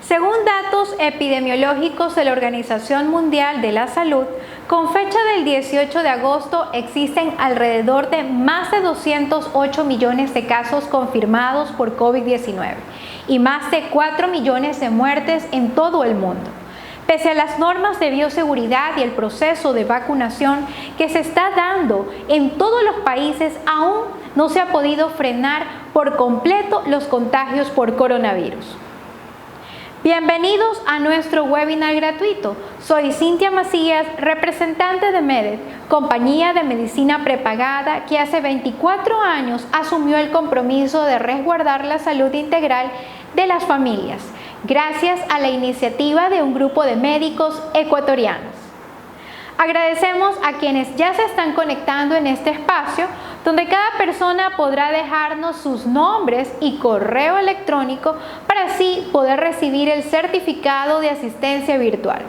Según datos epidemiológicos de la Organización Mundial de la Salud, con fecha del 18 de agosto existen alrededor de más de 208 millones de casos confirmados por COVID-19 y más de 4 millones de muertes en todo el mundo. Pese a las normas de bioseguridad y el proceso de vacunación que se está dando en todos los países, aún no se ha podido frenar por completo los contagios por coronavirus. Bienvenidos a nuestro webinar gratuito. Soy Cintia Macías, representante de MEDEC, compañía de medicina prepagada que hace 24 años asumió el compromiso de resguardar la salud integral de las familias, gracias a la iniciativa de un grupo de médicos ecuatorianos. Agradecemos a quienes ya se están conectando en este espacio, donde cada persona podrá dejarnos sus nombres y correo electrónico para así poder recibir el certificado de asistencia virtual.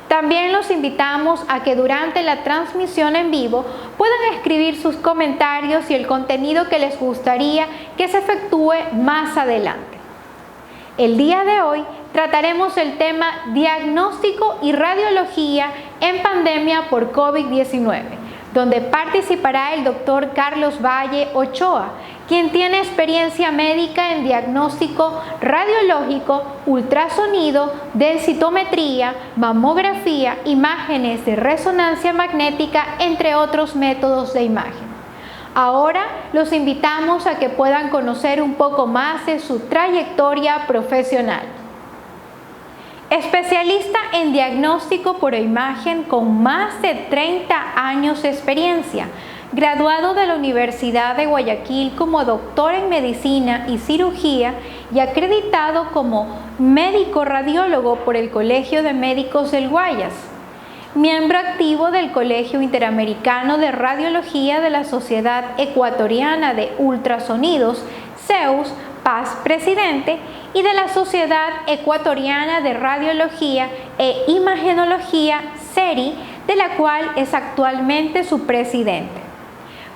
También los invitamos a que durante la transmisión en vivo puedan escribir sus comentarios y el contenido que les gustaría que se efectúe más adelante. El día de hoy trataremos el tema diagnóstico y radiología en pandemia por COVID-19, donde participará el doctor Carlos Valle Ochoa, quien tiene experiencia médica en diagnóstico radiológico, ultrasonido, densitometría, mamografía, imágenes de resonancia magnética, entre otros métodos de imagen. Ahora los invitamos a que puedan conocer un poco más de su trayectoria profesional. Especialista en diagnóstico por imagen con más de 30 años de experiencia, graduado de la Universidad de Guayaquil como doctor en medicina y cirugía y acreditado como médico radiólogo por el Colegio de Médicos del Guayas. Miembro activo del Colegio Interamericano de Radiología de la Sociedad Ecuatoriana de Ultrasonidos, CEUS, Paz Presidente, y de la Sociedad Ecuatoriana de Radiología e Imagenología, SERI, de la cual es actualmente su presidente.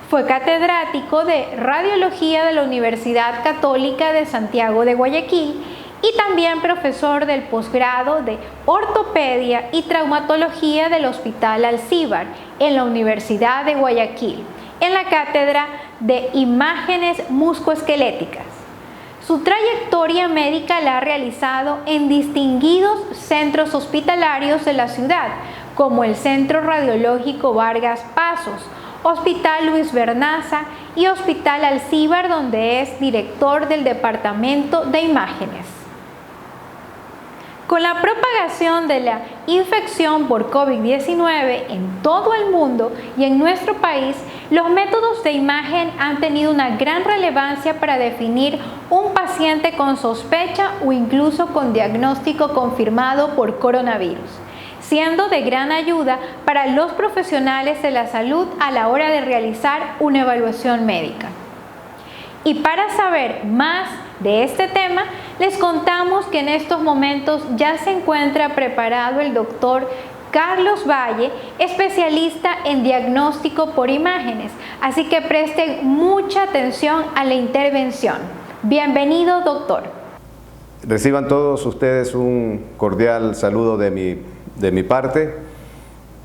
Fue catedrático de Radiología de la Universidad Católica de Santiago de Guayaquil y también profesor del posgrado de Ortopedia y Traumatología del Hospital Alcíbar en la Universidad de Guayaquil, en la cátedra de Imágenes Muscoesqueléticas. Su trayectoria médica la ha realizado en distinguidos centros hospitalarios de la ciudad, como el Centro Radiológico Vargas Pasos, Hospital Luis Vernaza y Hospital Alcíbar, donde es director del Departamento de Imágenes. Con la propagación de la infección por COVID-19 en todo el mundo y en nuestro país, los métodos de imagen han tenido una gran relevancia para definir un paciente con sospecha o incluso con diagnóstico confirmado por coronavirus, siendo de gran ayuda para los profesionales de la salud a la hora de realizar una evaluación médica. Y para saber más de este tema, les contamos que en estos momentos ya se encuentra preparado el doctor Carlos Valle, especialista en diagnóstico por imágenes, así que presten mucha atención a la intervención. Bienvenido, doctor. Reciban todos ustedes un cordial saludo de mi parte.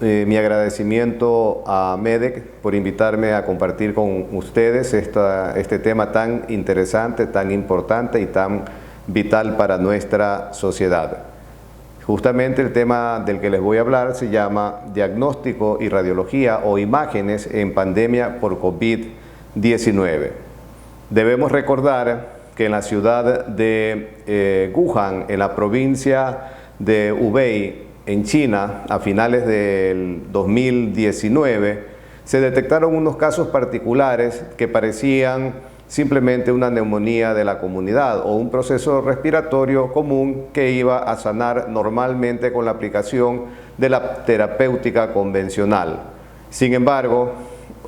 Mi agradecimiento a MEDEC por invitarme a compartir con ustedes este tema tan interesante, tan importante y tan vital para nuestra sociedad. Justamente el tema del que les voy a hablar se llama diagnóstico y radiología o imágenes en pandemia por COVID-19. Debemos recordar que en la ciudad de Wuhan, en la provincia de Hubei, en China, a finales del 2019, se detectaron unos casos particulares que parecían simplemente una neumonía de la comunidad o un proceso respiratorio común que iba a sanar normalmente con la aplicación de la terapéutica convencional. Sin embargo,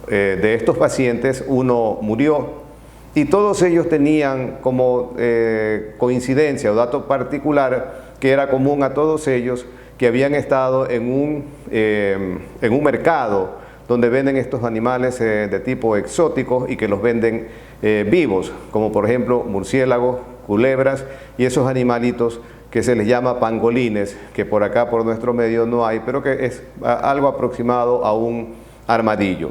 de estos pacientes, uno murió y todos ellos tenían como coincidencia o dato particular que era común a todos ellos, que habían estado en un mercado donde venden estos animales de tipo exótico y que los venden vivos, como por ejemplo murciélagos, culebras y esos animalitos que se les llama pangolines, que por acá, por nuestro medio, no hay, pero que es algo aproximado a un armadillo.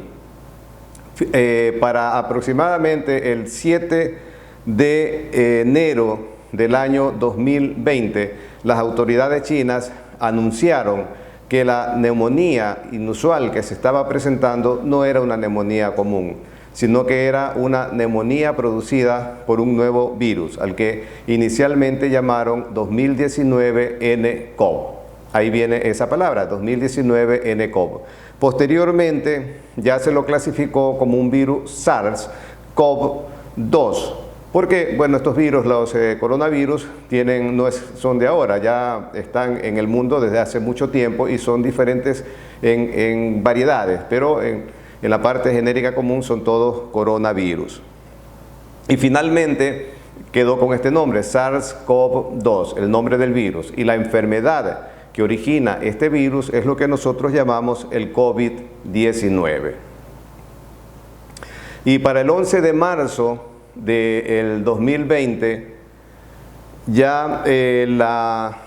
Para aproximadamente el 7 de enero del año 2020, las autoridades chinas anunciaron que la neumonía inusual que se estaba presentando no era una neumonía común, sino que era una neumonía producida por un nuevo virus, al que inicialmente llamaron 2019 nCoV. Ahí viene esa palabra, 2019 nCoV. Posteriormente ya se lo clasificó como un virus SARS-CoV-2, porque bueno, estos virus, los coronavirus, son de ahora, ya están en el mundo desde hace mucho tiempo y son diferentes en variedades, pero en la parte genérica común son todos coronavirus. Y finalmente quedó con este nombre, SARS-CoV-2, el nombre del virus, y la enfermedad que origina este virus es lo que nosotros llamamos el COVID-19. Y para el 11 de marzo del 2020, ya la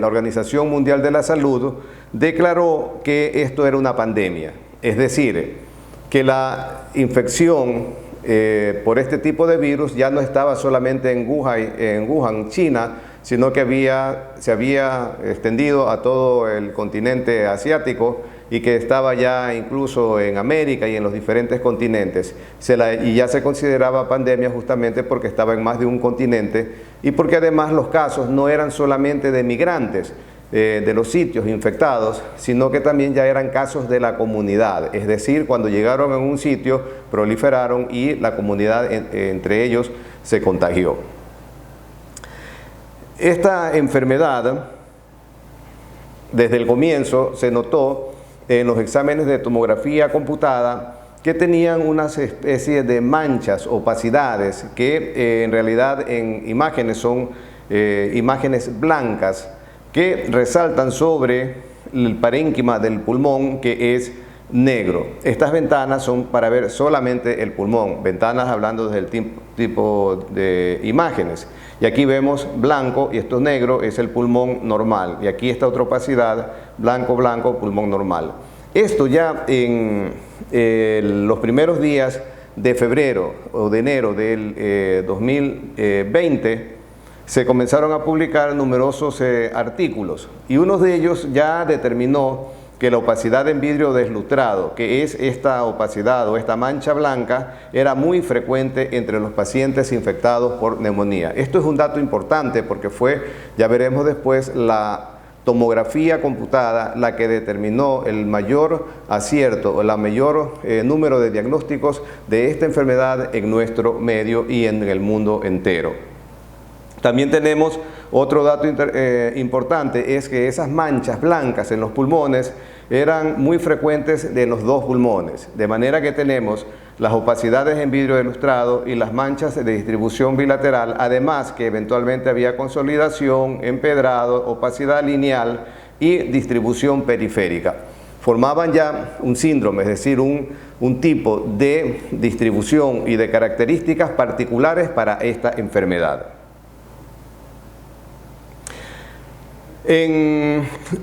Organización Mundial de la Salud declaró que esto era una pandemia, es decir, que la infección por este tipo de virus ya no estaba solamente en Wuhan, China, sino que se había extendido a todo el continente asiático y que estaba ya incluso en América y en los diferentes continentes. Y ya se consideraba pandemia justamente porque estaba en más de un continente y porque además los casos no eran solamente de migrantes de los sitios infectados, sino que también ya eran casos de la comunidad. Es decir, cuando llegaron a un sitio, proliferaron y la comunidad entre ellos se contagió. Esta enfermedad, desde el comienzo, se notó en los exámenes de tomografía computada que tenían unas especies de manchas, opacidades, que en realidad en imágenes son imágenes blancas que resaltan sobre el parénquima del pulmón, que es negro. Estas ventanas son para ver solamente el pulmón, ventanas hablando desde el tipo de imágenes. Y aquí vemos blanco y esto negro es el pulmón normal. Y aquí esta otra opacidad, blanco, blanco, pulmón normal. Esto ya en los primeros días de febrero o de enero del 2020 se comenzaron a publicar numerosos artículos y uno de ellos ya determinó que la opacidad en vidrio deslustrado, que es esta opacidad o esta mancha blanca, era muy frecuente entre los pacientes infectados por neumonía. Esto es un dato importante porque fue, ya veremos después, la tomografía computada la que determinó el mayor acierto o el mayor número de diagnósticos de esta enfermedad en nuestro medio y en el mundo entero. También tenemos otro dato importante, es que esas manchas blancas en los pulmones eran muy frecuentes en los dos pulmones, de manera que tenemos las opacidades en vidrio ilustrado y las manchas de distribución bilateral, además que eventualmente había consolidación, empedrado, opacidad lineal y distribución periférica. Formaban ya un síndrome, es decir, un tipo de distribución y de características particulares para esta enfermedad.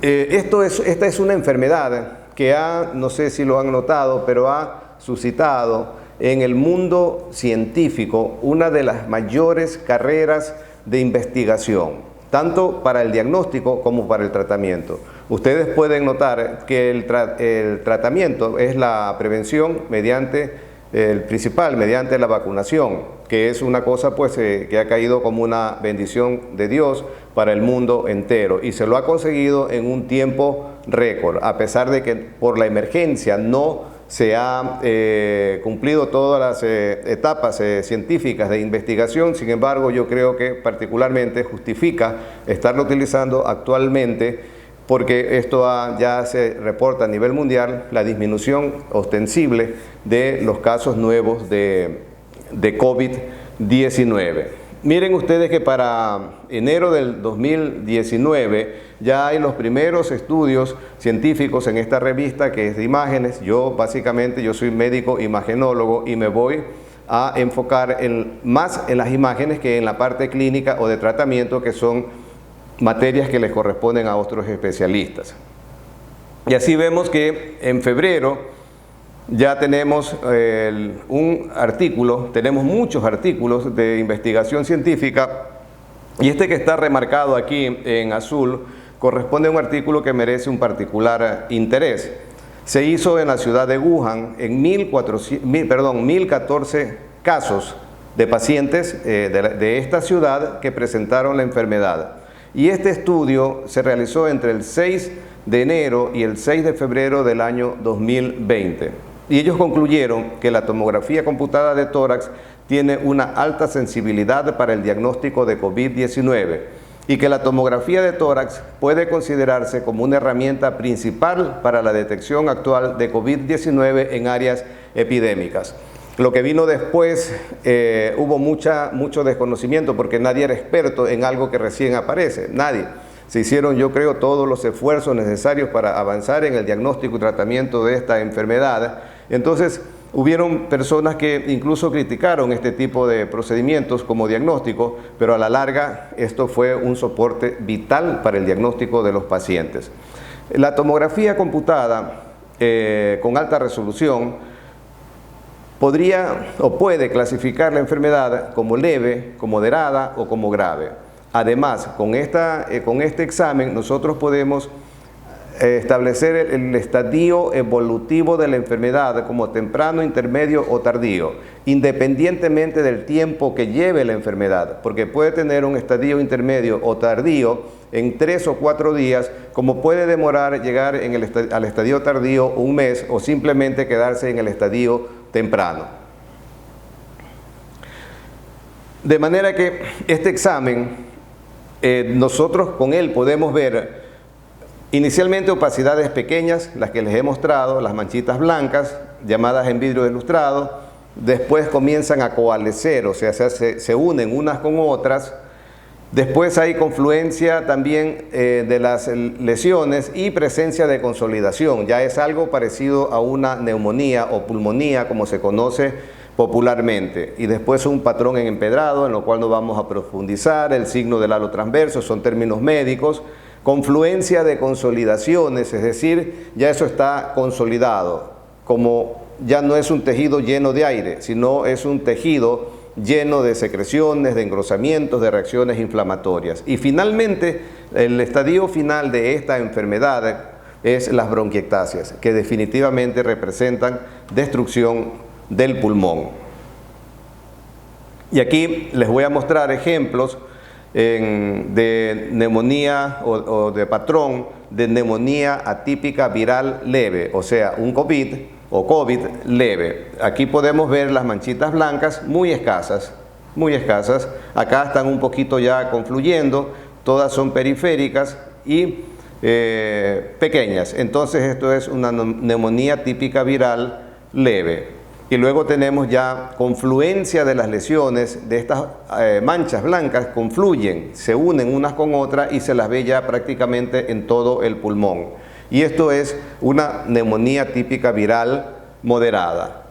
Esta es una enfermedad que no sé si lo han notado, pero ha suscitado en el mundo científico una de las mayores carreras de investigación, tanto para el diagnóstico como para el tratamiento. Ustedes pueden notar que el tratamiento es la prevención principal mediante la vacunación, que es una cosa pues que ha caído como una bendición de Dios para el mundo entero y se lo ha conseguido en un tiempo récord, a pesar de que por la emergencia no se ha cumplido todas las etapas científicas de investigación. Sin embargo, yo creo que particularmente justifica estarlo utilizando actualmente, porque esto ya se reporta a nivel mundial la disminución ostensible de los casos nuevos de COVID-19. Miren ustedes que para enero del 2019 ya hay los primeros estudios científicos en esta revista que es de imágenes. Yo soy médico imagenólogo y me voy a enfocar más en las imágenes que en la parte clínica o de tratamiento, que son materias que les corresponden a otros especialistas. Y así vemos que en febrero ya tenemos un artículo, tenemos muchos artículos de investigación científica, y este que está remarcado aquí en azul corresponde a un artículo que merece un particular interés. Se hizo en la ciudad de Wuhan en 1014 casos de pacientes de esta ciudad que presentaron la enfermedad. Y este estudio se realizó entre el 6 de enero y el 6 de febrero del año 2020. Y ellos concluyeron que la tomografía computada de tórax tiene una alta sensibilidad para el diagnóstico de COVID-19 y que la tomografía de tórax puede considerarse como una herramienta principal para la detección actual de COVID-19 en áreas epidémicas. Lo que vino después, hubo mucho desconocimiento porque nadie era experto en algo que recién aparece, nadie. Se hicieron, yo creo, todos los esfuerzos necesarios para avanzar en el diagnóstico y tratamiento de esta enfermedad. Entonces, hubieron personas que incluso criticaron este tipo de procedimientos como diagnóstico, pero a la larga esto fue un soporte vital para el diagnóstico de los pacientes. La tomografía computada con alta resolución podría o puede clasificar la enfermedad como leve, como moderada o como grave. Además, con este examen nosotros podemos establecer el estadio evolutivo de la enfermedad como temprano, intermedio o tardío, independientemente del tiempo que lleve la enfermedad, porque puede tener un estadio intermedio o tardío en 3 o 4 días, como puede demorar llegar al estadio tardío un mes o simplemente quedarse en el estadio temprano. De manera que este examen, nosotros con él podemos ver inicialmente opacidades pequeñas, las que les he mostrado, las manchitas blancas, llamadas en vidrio ilustrado, después comienzan a coalescer, o sea, se unen unas con otras, después hay confluencia también de las lesiones y presencia de consolidación, ya es algo parecido a una neumonía o pulmonía, como se conoce popularmente, y después un patrón en empedrado, en lo cual no vamos a profundizar, el signo del halo transverso, son términos médicos, confluencia de consolidaciones, es decir, ya eso está consolidado, como ya no es un tejido lleno de aire, sino es un tejido lleno de secreciones, de engrosamientos, de reacciones inflamatorias. Y finalmente, el estadio final de esta enfermedad es las bronquiectasias, que definitivamente representan destrucción del pulmón. Y aquí les voy a mostrar ejemplos de neumonía o de patrón de neumonía atípica viral leve, o sea, un COVID o COVID leve. Aquí podemos ver las manchitas blancas muy escasas, acá están un poquito ya confluyendo, todas son periféricas y pequeñas, entonces esto es una neumonía típica viral leve. Y luego tenemos ya confluencia de las lesiones, de estas manchas blancas confluyen, se unen unas con otras y se las ve ya prácticamente en todo el pulmón. Y esto es una neumonía típica viral moderada.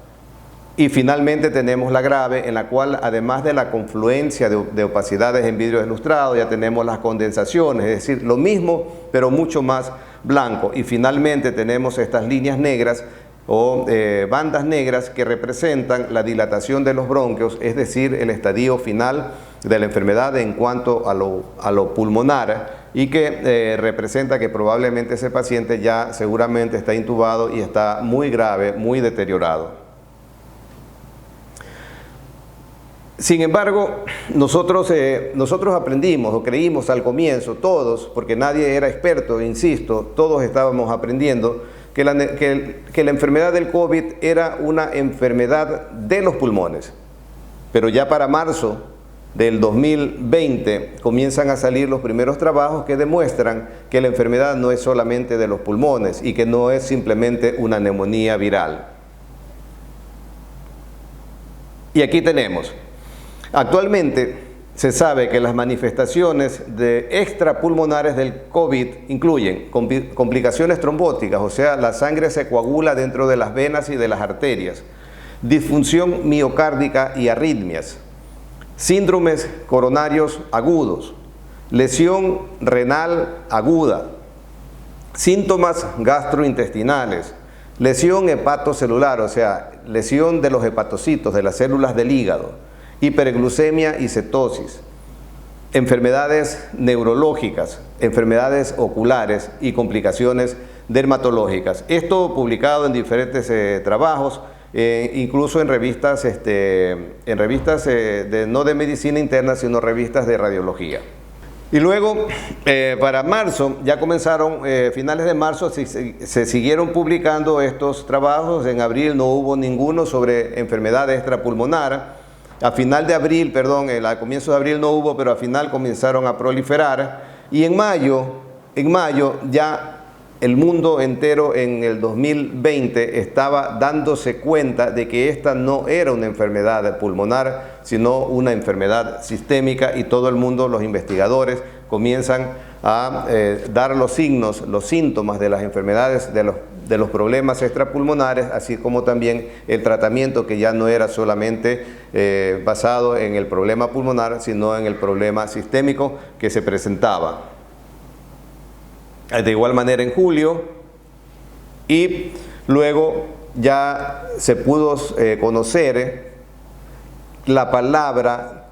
Y finalmente tenemos la grave, en la cual además de la confluencia de opacidades en vidrio ilustrado, ya tenemos las condensaciones, es decir, lo mismo pero mucho más blanco. Y finalmente tenemos estas líneas negras o bandas negras que representan la dilatación de los bronquios, es decir, el estadio final de la enfermedad en cuanto a lo pulmonar, y que representa que probablemente ese paciente ya seguramente está intubado y está muy grave, muy deteriorado. Sin embargo, nosotros aprendimos o creímos al comienzo, todos, porque nadie era experto, insisto, todos estábamos aprendiendo, que la enfermedad del COVID era una enfermedad de los pulmones. Pero ya para marzo del 2020 comienzan a salir los primeros trabajos que demuestran que la enfermedad no es solamente de los pulmones y que no es simplemente una neumonía viral. Y aquí tenemos, actualmente se sabe que las manifestaciones extrapulmonares del COVID incluyen complicaciones trombóticas, o sea, la sangre se coagula dentro de las venas y de las arterias, disfunción miocárdica y arritmias, síndromes coronarios agudos, lesión renal aguda, síntomas gastrointestinales, lesión hepatocelular, o sea, lesión de los hepatocitos, de las células del hígado, hiperglucemia y cetosis, enfermedades neurológicas, enfermedades oculares y complicaciones dermatológicas. Esto publicado en diferentes trabajos, incluso en revistas, no de medicina interna, sino revistas de radiología. Y luego, para marzo, ya comenzaron, finales de marzo, se siguieron publicando estos trabajos. En abril no hubo ninguno sobre enfermedad extrapulmonar. A final de abril, perdón, a comienzo de abril no hubo, pero a final comenzaron a proliferar. Y en mayo ya el mundo entero en el 2020 estaba dándose cuenta de que esta no era una enfermedad pulmonar, sino una enfermedad sistémica, y todo el mundo, los investigadores, comienzan a dar los signos, los síntomas de las enfermedades, de los problemas extrapulmonares, así como también el tratamiento, que ya no era solamente basado en el problema pulmonar, sino en el problema sistémico que se presentaba. De igual manera en julio, y luego ya se pudo conocer la palabra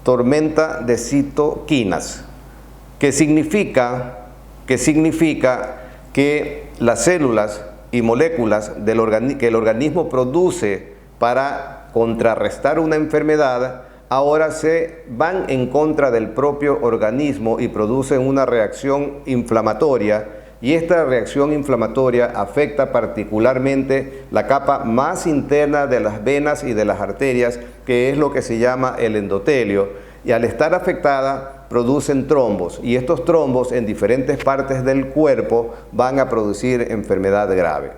tormenta de citoquinas, que significa que las células y moléculas que el organismo produce para contrarrestar una enfermedad ahora se van en contra del propio organismo y producen una reacción inflamatoria, y esta reacción inflamatoria afecta particularmente la capa más interna de las venas y de las arterias, que es lo que se llama el endotelio, y al estar afectada producen trombos, y estos trombos en diferentes partes del cuerpo van a producir enfermedad grave.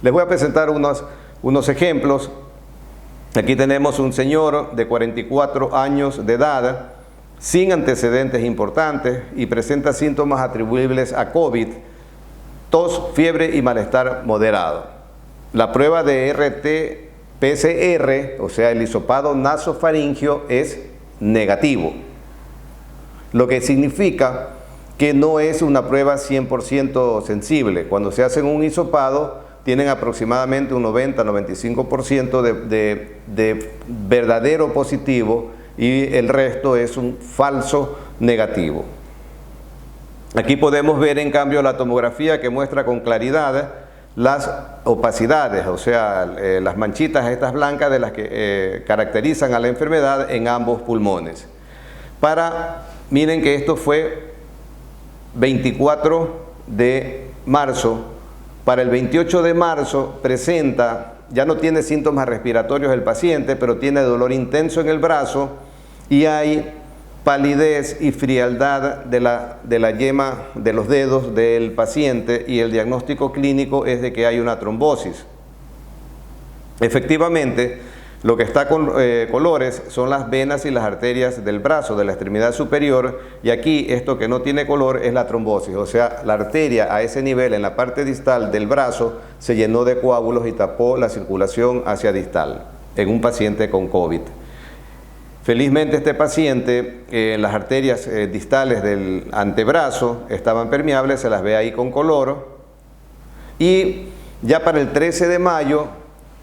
Les voy a presentar unos ejemplos. Aquí tenemos un señor de 44 años de edad, sin antecedentes importantes, y presenta síntomas atribuibles a COVID, tos, fiebre y malestar moderado. La prueba de RT-PCR, o sea, el hisopado nasofaringio, es negativo, lo que significa que no es una prueba 100% sensible. Cuando se hacen un hisopado, tienen aproximadamente un 90-95% de verdadero positivo, y el resto es un falso negativo. Aquí podemos ver en cambio la tomografía, que muestra con claridad las opacidades, o sea, las manchitas estas blancas de las que caracterizan a la enfermedad en ambos pulmones. Miren que esto fue 24 de marzo. Para el 28 de marzo ya no tiene síntomas respiratorios el paciente, pero tiene dolor intenso en el brazo, y hay palidez y frialdad de la yema de los dedos del paciente, y el diagnóstico clínico es de que hay una trombosis. Efectivamente, lo que está con colores son las venas y las arterias del brazo, de la extremidad superior, y aquí esto que no tiene color es la trombosis, o sea, la arteria a ese nivel, en la parte distal del brazo, se llenó de coágulos y tapó la circulación hacia distal en un paciente con COVID. Felizmente este paciente, las arterias distales del antebrazo estaban permeables, se las ve ahí con color, y ya para el 13 de mayo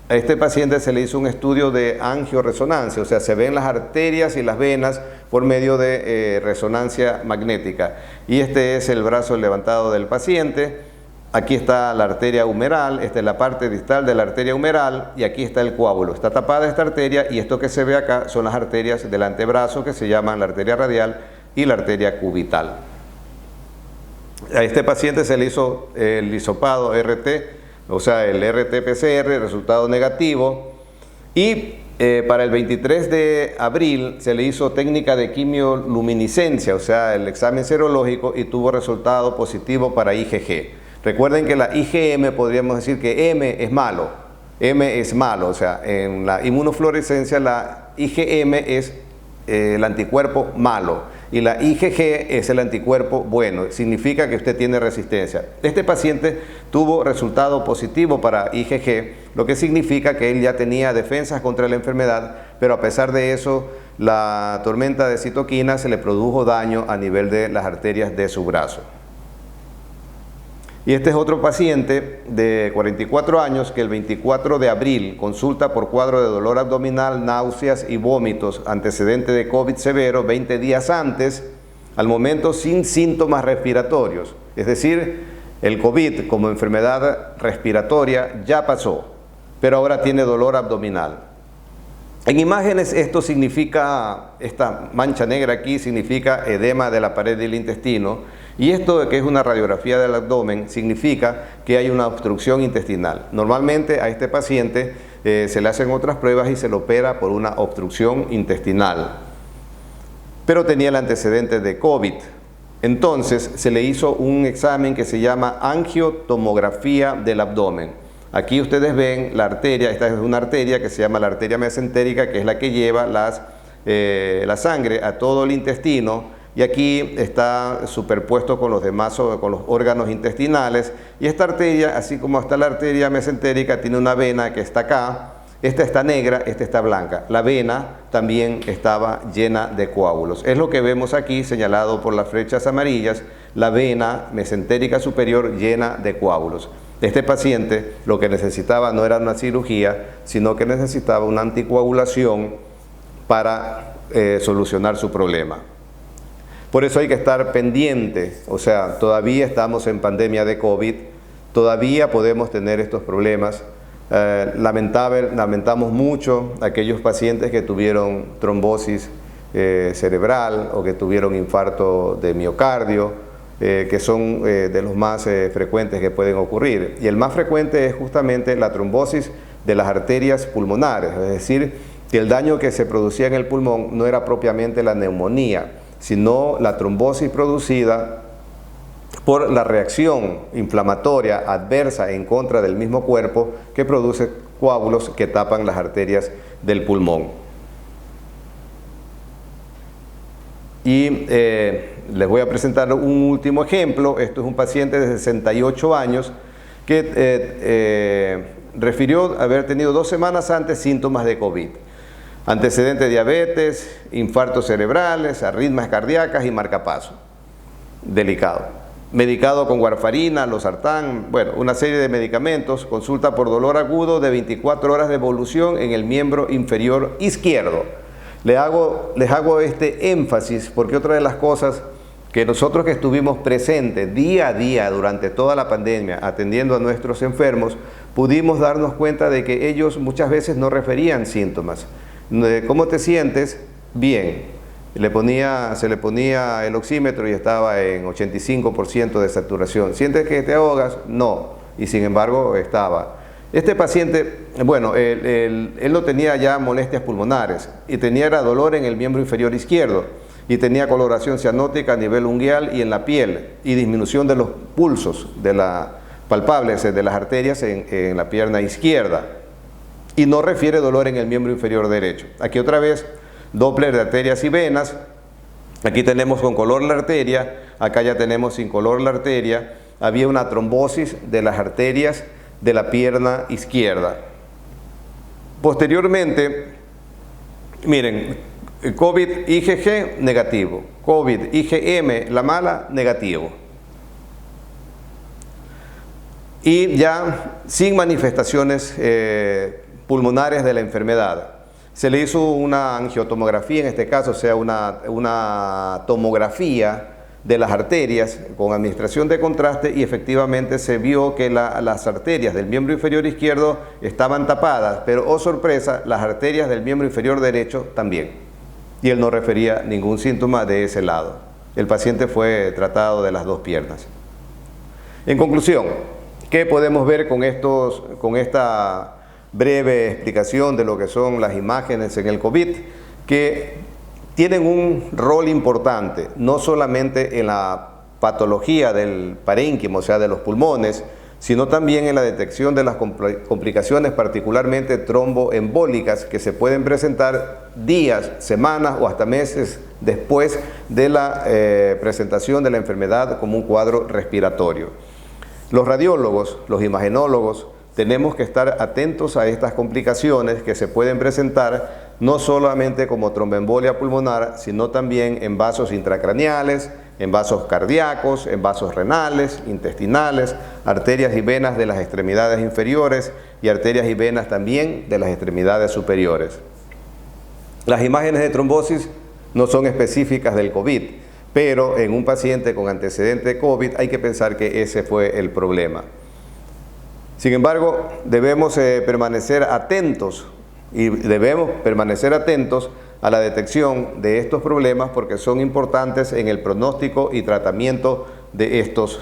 a este paciente se le hizo un estudio de angioresonancia, o sea, se ven las arterias y las venas por medio de resonancia magnética. Y este es el brazo levantado del paciente. Aquí está la arteria humeral, esta es la parte distal de la arteria humeral, y aquí está el coágulo. Está tapada esta arteria, y esto que se ve acá son las arterias del antebrazo, que se llaman la arteria radial y la arteria cubital. A este paciente se le hizo el hisopado RT, o sea, el RT-PCR, resultado negativo, y para el 23 de abril se le hizo técnica de quimioluminiscencia, o sea, el examen serológico, y tuvo resultado positivo para IgG. Recuerden que la IgM, podríamos decir que M es malo, o sea, en la inmunofluorescencia la IgM es el anticuerpo malo, y la IgG es el anticuerpo bueno, significa que usted tiene resistencia. Este paciente tuvo resultado positivo para IgG, lo que significa que él ya tenía defensas contra la enfermedad, pero a pesar de eso la tormenta de citoquina se le produjo daño a nivel de las arterias de su brazo. Y este es otro paciente de 44 años que el 24 de abril consulta por cuadro de dolor abdominal, náuseas y vómitos, antecedente de COVID severo 20 días antes, al momento sin síntomas respiratorios. Es decir, el COVID como enfermedad respiratoria ya pasó, pero ahora tiene dolor abdominal. En imágenes esto significa, esta mancha negra aquí significa edema de la pared del intestino, y esto que es una radiografía del abdomen significa que hay una obstrucción intestinal. Normalmente a este paciente se le hacen otras pruebas y se le opera por una obstrucción intestinal, pero tenía el antecedente de COVID. Entonces se le hizo un examen que se llama angiotomografía del abdomen. Aquí ustedes ven la arteria, esta es una arteria que se llama la arteria mesentérica, que es la que lleva la sangre a todo el intestino, y aquí está superpuesto con los demás, con los órganos intestinales, y esta arteria, así como está la arteria mesentérica, tiene una vena que está acá, esta está negra, esta está blanca. La vena también estaba llena de coágulos. Es lo que vemos aquí señalado por las flechas amarillas, la vena mesentérica superior llena de coágulos. Este paciente lo que necesitaba no era una cirugía, sino que necesitaba una anticoagulación para solucionar su problema. Por eso hay que estar pendiente, o sea, todavía estamos en pandemia de COVID, todavía podemos tener estos problemas. Lamentamos mucho aquellos pacientes que tuvieron trombosis cerebral o que tuvieron infarto de miocardio, que son de los más frecuentes que pueden ocurrir. Y el más frecuente es justamente la trombosis de las arterias pulmonares, es decir, que el daño que se producía en el pulmón no era propiamente la neumonía, sino la trombosis producida por la reacción inflamatoria adversa en contra del mismo cuerpo que produce coágulos que tapan las arterias del pulmón. Y les voy a presentar un último ejemplo. Esto es un paciente de 68 años que refirió haber tenido 2 semanas antes síntomas de COVID. Antecedentes de diabetes, infartos cerebrales, arritmias cardíacas y marcapaso. Delicado. Medicado con warfarina, losartán, bueno, una serie de medicamentos. Consulta por dolor agudo de 24 horas de evolución en el miembro inferior izquierdo. Les hago este énfasis porque otra de las cosas que nosotros que estuvimos presentes día a día durante toda la pandemia atendiendo a nuestros enfermos, pudimos darnos cuenta de que ellos muchas veces no referían síntomas. ¿Cómo te sientes? Bien. Se le ponía el oxímetro y estaba en 85% de saturación. ¿Sientes que te ahogas? No. Y sin embargo estaba. Este paciente, bueno, él no tenía ya molestias pulmonares y tenía dolor en el miembro inferior izquierdo y tenía coloración cianótica a nivel ungueal y en la piel y disminución de los pulsos palpables de las arterias en la pierna izquierda. Y no refiere dolor en el miembro inferior derecho. Aquí otra vez, Doppler de arterias y venas. Aquí tenemos con color la arteria, acá ya tenemos sin color la arteria. Había una trombosis de las arterias de la pierna izquierda. Posteriormente, miren, COVID IgG negativo, COVID IgM, la mala, negativo. Y ya sin manifestaciones pulmonares de la enfermedad. Se le hizo una angiotomografía, en este caso, o sea, una tomografía de las arterias con administración de contraste y efectivamente se vio que las arterias del miembro inferior izquierdo estaban tapadas, pero oh sorpresa, las arterias del miembro inferior derecho también. Y él no refería ningún síntoma de ese lado. El paciente fue tratado de las 2 piernas. En conclusión, ¿qué podemos ver con esta breve explicación de lo que son las imágenes en el COVID? Que tienen un rol importante, no solamente en la patología del parénquima, o sea, de los pulmones, sino también en la detección de las complicaciones, particularmente tromboembólicas, que se pueden presentar días, semanas o hasta meses después de la presentación de la enfermedad como un cuadro respiratorio. Los radiólogos, los imagenólogos, tenemos que estar atentos a estas complicaciones que se pueden presentar no solamente como tromboembolia pulmonar, sino también en vasos intracraneales, en vasos cardíacos, en vasos renales, intestinales, arterias y venas de las extremidades inferiores y arterias y venas también de las extremidades superiores. Las imágenes de trombosis no son específicas del COVID, pero en un paciente con antecedente de COVID hay que pensar que ese fue el problema. Sin embargo, debemos permanecer atentos a la detección de estos problemas porque son importantes en el pronóstico y tratamiento de estos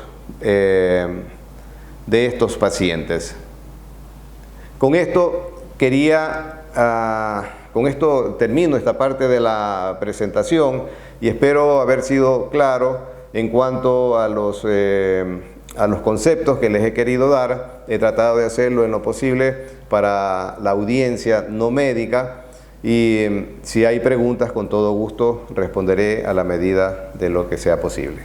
pacientes. Con esto termino esta parte de la presentación y espero haber sido claro en cuanto a los conceptos que les he querido dar. He tratado de hacerlo en lo posible para la audiencia no médica y si hay preguntas, con todo gusto responderé a la medida de lo que sea posible.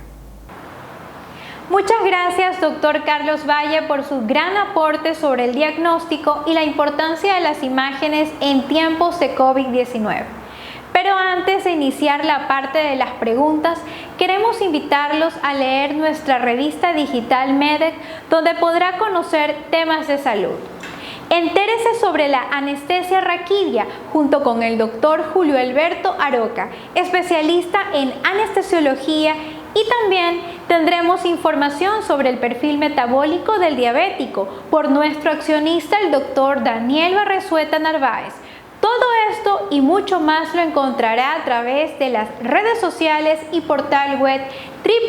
Muchas gracias, doctor Carlos Valle, por su gran aporte sobre el diagnóstico y la importancia de las imágenes en tiempos de COVID-19. Pero antes de iniciar la parte de las preguntas, queremos invitarlos a leer nuestra revista digital MEDEC, donde podrá conocer temas de salud. Entérese sobre la anestesia raquídea junto con el doctor Julio Alberto Aroca, especialista en anestesiología, y también tendremos información sobre el perfil metabólico del diabético por nuestro accionista, el doctor Daniel Barresueta Narváez. Todo esto y mucho más lo encontrará a través de las redes sociales y portal web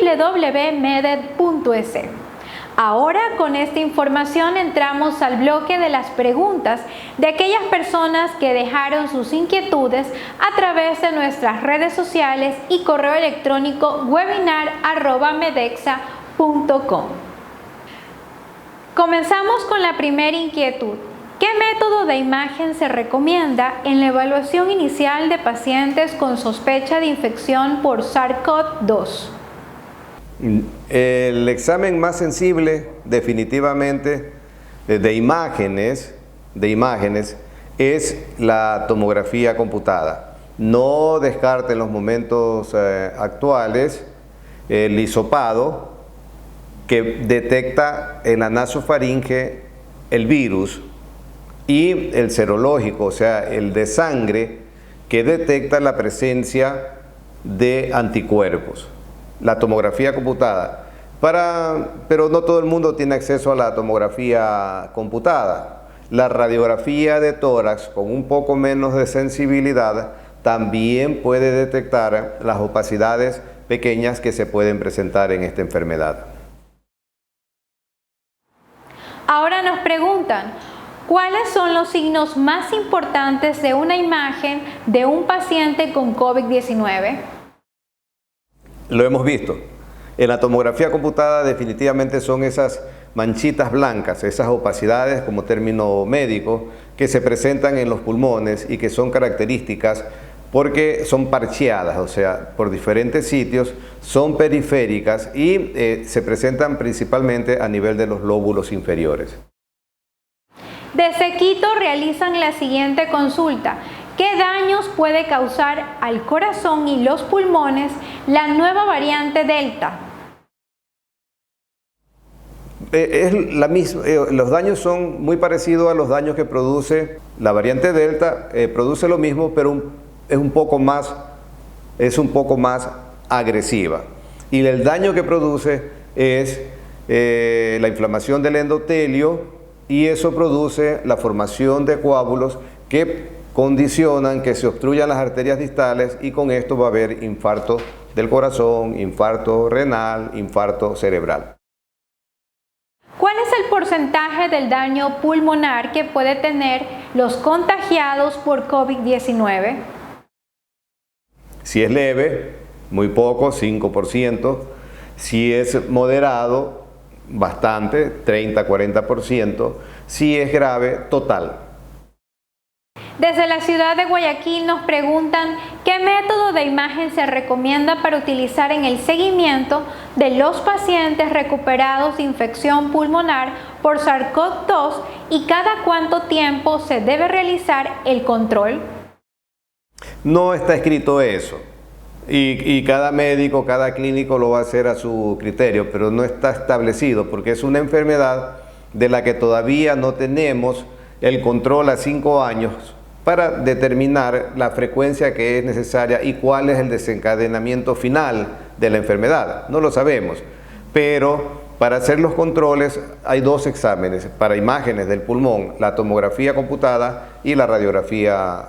www.meded.es. Ahora, con esta información entramos al bloque de las preguntas de aquellas personas que dejaron sus inquietudes a través de nuestras redes sociales y correo electrónico webinar@medexa.com. Comenzamos con la primera inquietud. ¿Qué método de imagen se recomienda en la evaluación inicial de pacientes con sospecha de infección por SARS-CoV-2? El examen más sensible, definitivamente, de imágenes es la tomografía computada. No descarte en los momentos actuales el hisopado que detecta en la nasofaringe el virus y el serológico, o sea, el de sangre, que detecta la presencia de anticuerpos. La tomografía computada. Pero no todo el mundo tiene acceso a la tomografía computada. La radiografía de tórax, con un poco menos de sensibilidad, también puede detectar las opacidades pequeñas que se pueden presentar en esta enfermedad. Ahora nos preguntan, ¿cuáles son los signos más importantes de una imagen de un paciente con COVID-19? Lo hemos visto. En la tomografía computada definitivamente son esas manchitas blancas, esas opacidades como término médico, que se presentan en los pulmones y que son características porque son parcheadas, o sea, por diferentes sitios, son periféricas y se presentan principalmente a nivel de los lóbulos inferiores. Desde Quito realizan la siguiente consulta. ¿Qué daños puede causar al corazón y los pulmones la nueva variante Delta? Los daños son muy parecidos a los daños que produce la variante Delta. Produce lo mismo, pero es un poco más agresiva. Y el daño que produce es la inflamación del endotelio, y eso produce la formación de coágulos que condicionan que se obstruyan las arterias distales, y con esto va a haber infarto del corazón, infarto renal, infarto cerebral. ¿Cuál es el porcentaje del daño pulmonar que puede tener los contagiados por COVID-19? Si es leve, muy poco, 5%. Si es moderado, bastante, 30-40%. Si es grave, total. Desde la ciudad de Guayaquil nos preguntan qué método de imagen se recomienda para utilizar en el seguimiento de los pacientes recuperados de infección pulmonar por SARS-CoV-2 y cada cuánto tiempo se debe realizar el control. No está escrito eso. Y cada médico, cada clínico lo va a hacer a su criterio, pero no está establecido porque es una enfermedad de la que todavía no tenemos el control a 5 años para determinar la frecuencia que es necesaria y cuál es el desencadenamiento final de la enfermedad. No lo sabemos, pero para hacer los controles hay 2 exámenes para imágenes del pulmón, la tomografía computada y la radiografía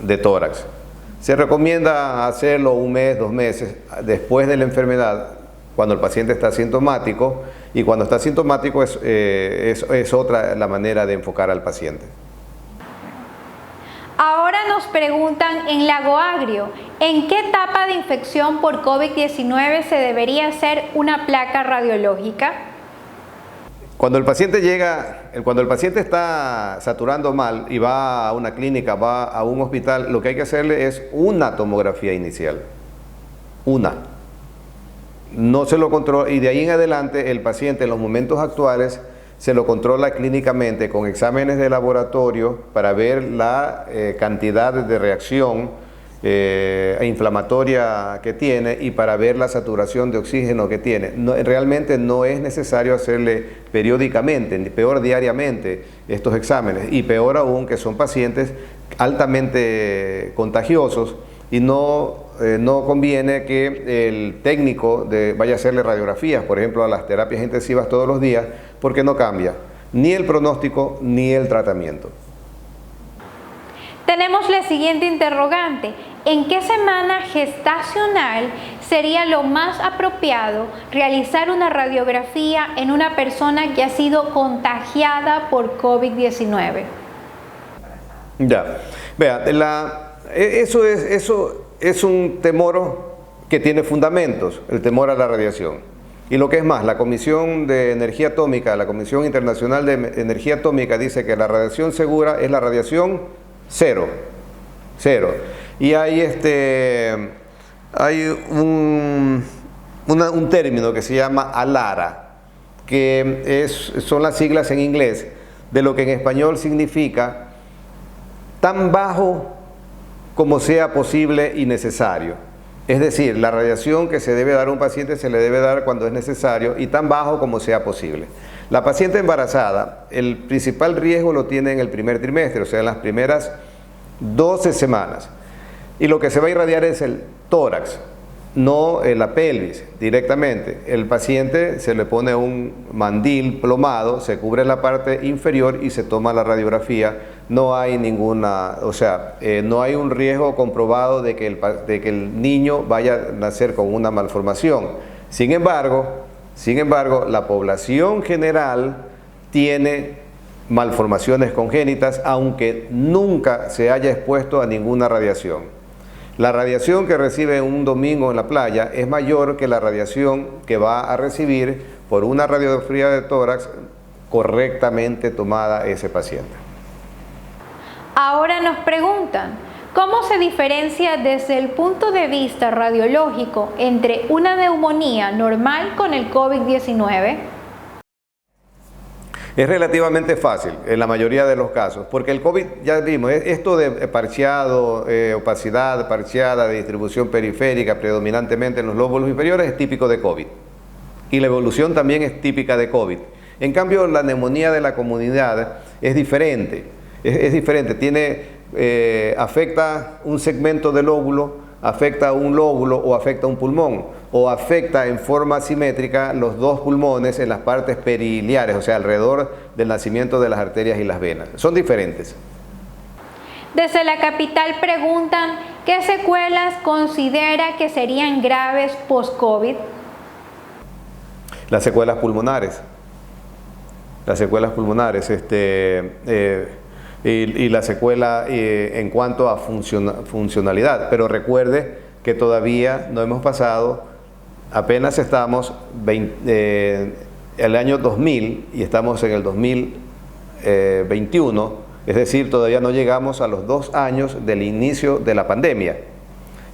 de tórax. Se recomienda hacerlo 1 mes, 2 meses después de la enfermedad, cuando el paciente está asintomático, y cuando está asintomático es otra la manera de enfocar al paciente. Ahora nos preguntan en Lago Agrio, ¿en qué etapa de infección por COVID-19 se debería hacer una placa radiológica? Cuando el paciente está saturando mal y va a una clínica, va a un hospital, lo que hay que hacerle es una tomografía inicial. Una. No se lo controla, y de ahí en adelante el paciente en los momentos actuales se lo controla clínicamente con exámenes de laboratorio para ver la cantidad de reacción inflamatoria que tiene y para ver la saturación de oxígeno que tiene. Realmente no es necesario hacerle periódicamente, ni peor diariamente, estos exámenes, y peor aún que son pacientes altamente contagiosos y no conviene que el técnico vaya a hacerle radiografías, por ejemplo, a las terapias intensivas todos los días, porque no cambia ni el pronóstico ni el tratamiento. Tenemos la siguiente interrogante. ¿En qué semana gestacional sería lo más apropiado realizar una radiografía en una persona que ha sido contagiada por COVID-19? Ya, vea, eso es un temor que tiene fundamentos, el temor a la radiación. Y lo que es más, la Comisión de Energía Atómica, la Comisión Internacional de Energía Atómica dice que la radiación segura es la radiación cero. Y hay un término que se llama ALARA, que son las siglas en inglés de lo que en español significa tan bajo como sea posible y necesario. Es decir, la radiación que se debe dar a un paciente se le debe dar cuando es necesario y tan bajo como sea posible. La paciente embarazada, el principal riesgo lo tiene en el primer trimestre, o sea, en las primeras 12 semanas. Y lo que se va a irradiar es el tórax, no la pelvis directamente. El paciente se le pone un mandil plomado, se cubre la parte inferior y se toma la radiografía. No hay no hay un riesgo comprobado de que el niño vaya a nacer con una malformación. Sin embargo, la población general tiene malformaciones congénitas, aunque nunca se haya expuesto a ninguna radiación. La radiación que recibe un domingo en la playa es mayor que la radiación que va a recibir por una radiografía de tórax correctamente tomada ese paciente. Ahora nos preguntan, ¿cómo se diferencia desde el punto de vista radiológico entre una neumonía normal con el COVID-19? Es relativamente fácil en la mayoría de los casos, porque el COVID, ya vimos, esto de parcheado, opacidad parcheada, de distribución periférica predominantemente en los lóbulos inferiores es típico de COVID. Y la evolución también es típica de COVID. En cambio, la neumonía de la comunidad es diferente. Es diferente, afecta un segmento del lóbulo, afecta un lóbulo o afecta un pulmón, o afecta en forma simétrica los 2 pulmones en las partes periliares, o sea, alrededor del nacimiento de las arterias y las venas. Son diferentes. Desde la capital preguntan, ¿qué secuelas considera que serían graves post-COVID? Las secuelas pulmonares. Y la secuela en cuanto a funcionalidad. Pero recuerde que todavía no hemos pasado, apenas estamos el año 2000 y estamos en el 2021, es decir, todavía no llegamos a los 2 años del inicio de la pandemia.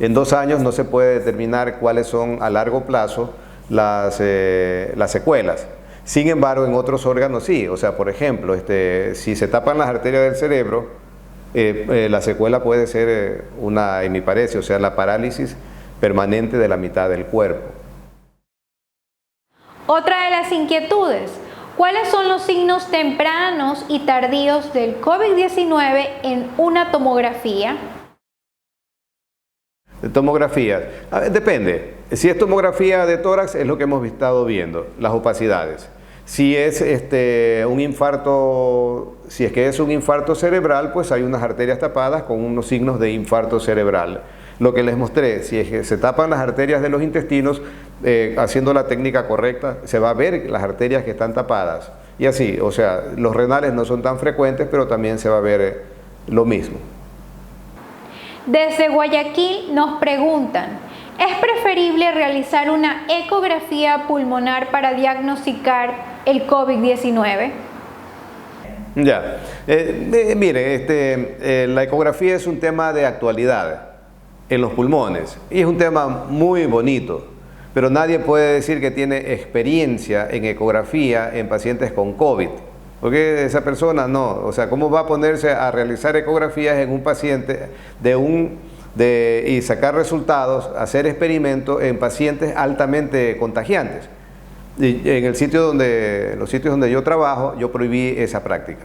En 2 años no se puede determinar cuáles son a largo plazo las secuelas. Sin embargo, en otros órganos sí, o sea, por ejemplo, si se tapan las arterias del cerebro, la secuela puede ser una hemiparesia, o sea, la parálisis permanente de la mitad del cuerpo. Otra de las inquietudes: ¿cuáles son los signos tempranos y tardíos del COVID-19 en una tomografía? Tomografía, depende. Si es tomografía de tórax, es lo que hemos estado viendo, las opacidades. Si es un infarto, si es que es un infarto cerebral, pues hay unas arterias tapadas con unos signos de infarto cerebral. Lo que les mostré, si es que se tapan las arterias de los intestinos, haciendo la técnica correcta, se va a ver las arterias que están tapadas. Y así, o sea, los renales no son tan frecuentes, pero también se va a ver lo mismo. Desde Guayaquil nos preguntan: ¿es preferible realizar una ecografía pulmonar para diagnosticar el COVID-19? Ya, mire, la ecografía es un tema de actualidad en los pulmones y es un tema muy bonito, pero nadie puede decir que tiene experiencia en ecografía en pacientes con COVID, porque esa persona no, o sea, ¿cómo va a ponerse a realizar ecografías en un paciente y sacar resultados, hacer experimentos en pacientes altamente contagiantes? Y en los sitios donde yo trabajo, yo prohibí esa práctica.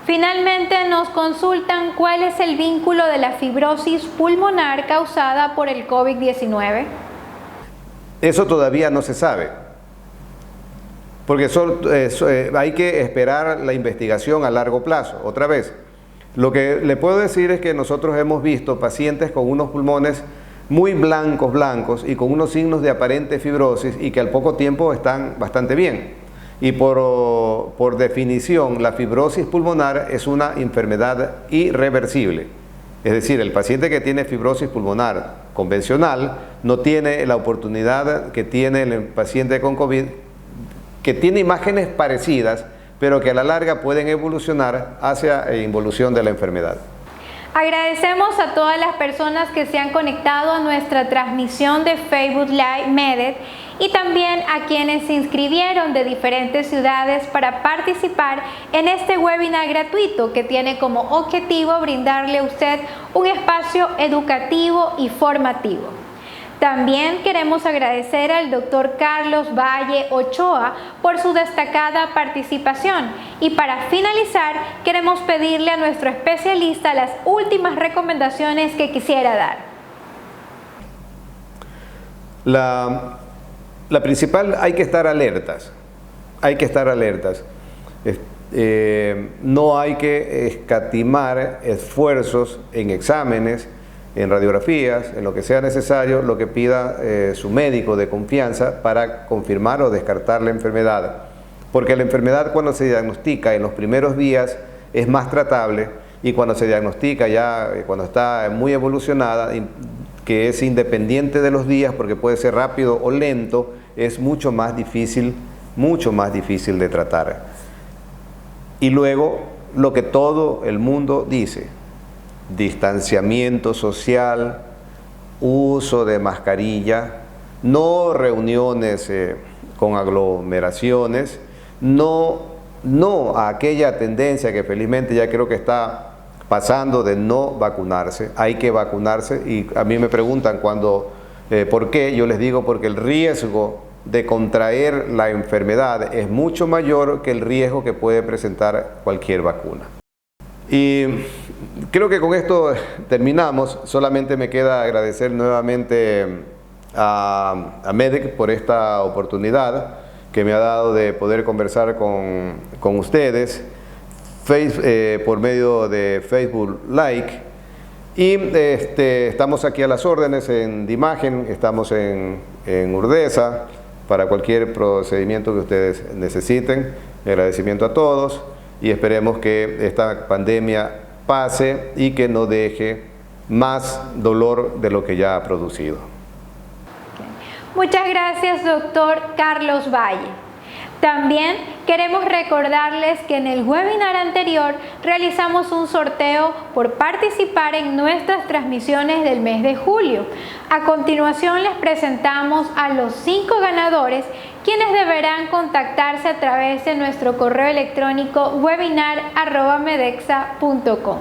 Finalmente nos consultan cuál es el vínculo de la fibrosis pulmonar causada por el COVID-19. Eso todavía no se sabe, porque hay que esperar la investigación a largo plazo. Otra vez, lo que le puedo decir es que nosotros hemos visto pacientes con unos pulmones muy blancos y con unos signos de aparente fibrosis y que al poco tiempo están bastante bien. Y por definición, la fibrosis pulmonar es una enfermedad irreversible. Es decir, el paciente que tiene fibrosis pulmonar convencional no tiene la oportunidad que tiene el paciente con COVID, que tiene imágenes parecidas, pero que a la larga pueden evolucionar hacia involución de la enfermedad. Agradecemos a todas las personas que se han conectado a nuestra transmisión de Facebook Live MEDEC y también a quienes se inscribieron de diferentes ciudades para participar en este webinar gratuito que tiene como objetivo brindarle a usted un espacio educativo y formativo. También queremos agradecer al doctor Carlos Valle Ochoa por su destacada participación. Y para finalizar, queremos pedirle a nuestro especialista las últimas recomendaciones que quisiera dar. La principal, hay que estar alertas. Hay que estar alertas. No hay que escatimar esfuerzos en exámenes, en radiografías, en lo que sea necesario, lo que pida su médico de confianza para confirmar o descartar la enfermedad. Porque la enfermedad, cuando se diagnostica en los primeros días, es más tratable, y cuando se diagnostica ya, cuando está muy evolucionada, que es independiente de los días, porque puede ser rápido o lento, es mucho más difícil de tratar. Y luego, lo que todo el mundo dice: distanciamiento social, uso de mascarilla, no reuniones con aglomeraciones, no a aquella tendencia que felizmente ya creo que está pasando de no vacunarse. Hay que vacunarse, y a mí me preguntan ¿por qué? Yo les digo porque el riesgo de contraer la enfermedad es mucho mayor que el riesgo que puede presentar cualquier vacuna. Y creo que con esto terminamos. Solamente me queda agradecer nuevamente a MEDEC por esta oportunidad que me ha dado de poder conversar con ustedes por medio de Facebook Live. Y estamos aquí a las órdenes en Dimagen, estamos en Urdesa para cualquier procedimiento que ustedes necesiten. Agradecimiento a todos. Y esperemos que esta pandemia pase y que no deje más dolor de lo que ya ha producido. Muchas gracias, doctor Carlos Valle. También queremos recordarles que en el webinar anterior realizamos un sorteo por participar en nuestras transmisiones del mes de julio. A continuación les presentamos a los 5 ganadores, quienes deberán contactarse a través de nuestro correo electrónico webinar@medexa.com.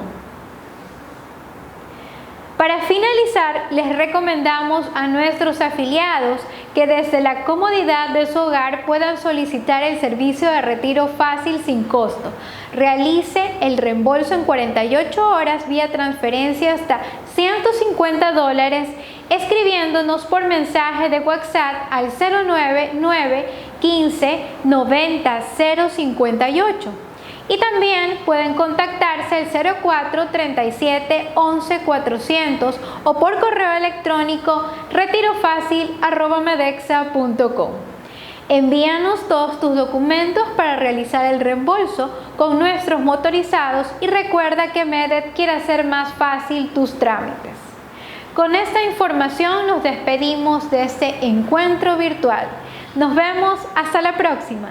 Para finalizar, les recomendamos a nuestros afiliados que desde la comodidad de su hogar puedan solicitar el servicio de retiro fácil sin costo. Realice el reembolso en 48 horas vía transferencia hasta $150 escribiéndonos por mensaje de WhatsApp al 099 15 90 058. Y también pueden contactarse al 04 37 11 400 o por correo electrónico retirofacil@medexa.com. Envíanos todos tus documentos para realizar el reembolso con nuestros motorizados y recuerda que MEDET quiere hacer más fácil tus trámites. Con esta información nos despedimos de este encuentro virtual. Nos vemos hasta la próxima.